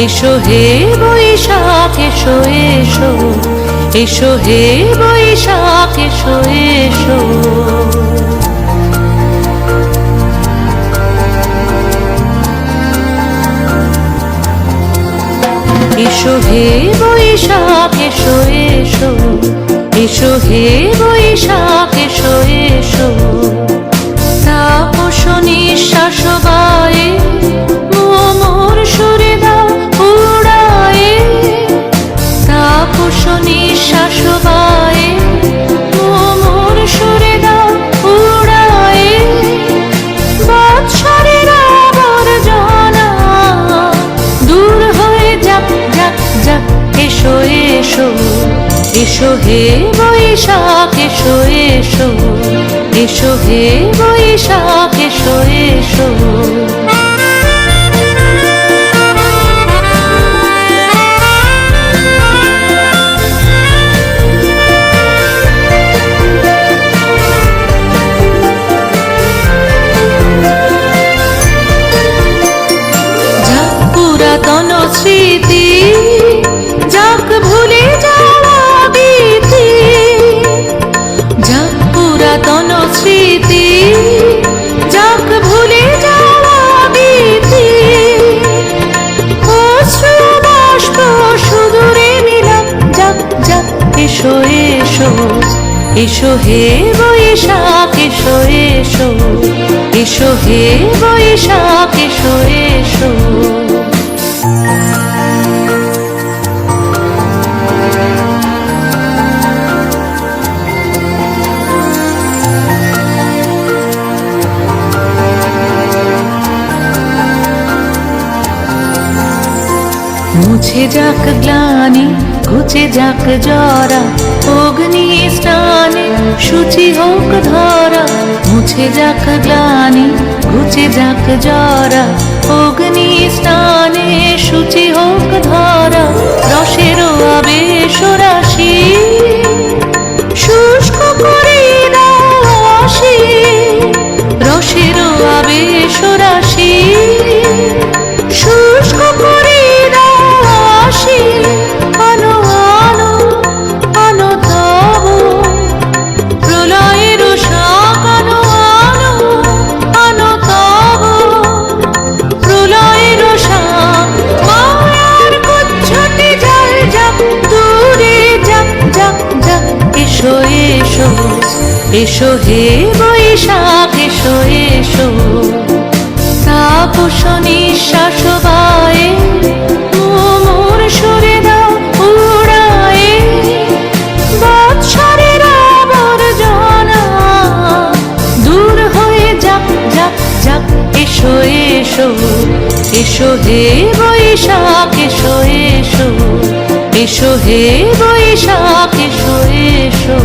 এসো হে বৈশাখ এসো এসো, এসো হে বৈশাখ এসো এসো। এসো হে বৈশাখ এসো এসো, এসো হে বৈশাখ এসো এসো। তাপস নিঃশ্বাস বায়ে মোর সুরে দাও উড়ায়ে, তাপস নিঃশ্বাস বায়ে মোর সুরে দাও উড়ায়ে। বৎসরের আবর্জনা দূর হয়ে যাক যাক যাক। এসো এসো, এসো হে বৈশাখ এসো এসো, এসো হে বৈশাখ এসো এসো। যাক পুরাতন স্মৃতি, যাক ভুলে যাওয়া বিধি, যাক পুরাতন স্মৃতি, যাক ভুলে যাওয়া বিধি। অশ্রু বাষ্প সুদূরে মিলাম যাক যাক। এসো এসো, এসো হে বৈশাখ এসো এসো, এসো হে বৈশাখ এসো এসো। মুছে যাক গ্লানি, ঘুচে যাক জরা, অগ্নি স্নানে শুচি হোক ধরা। মুছে যাক গ্লানি, ঘুচে যাক জরা, অগ্নি স্নানে শুচি হোক ধরা। রসের আবেশ রাশি শুষ্ক করে দাও আসি, রসের আবেশ রাশি শুষ্ক করে আসি। আনো আনো আনো তব প্রলয়ের শাক, আনো আনো আনো তব প্রলয়ের শাক। মায়ার কুচ্ছটে জল যাক দূরে যাক যাক যাক। এসো এসো, এসো হে বৈশাখ এসো এসো। তাপস নিঃশ্বাস বায়ে মোর সুরে দাও উড়ায়ে। বৎসরের আবর্জনা দূর হয়ে যাক যাক যাক। এসো এসো, এসো হে বৈশাখ এসো এসো, এসো হে বৈশাখ এসো এসো।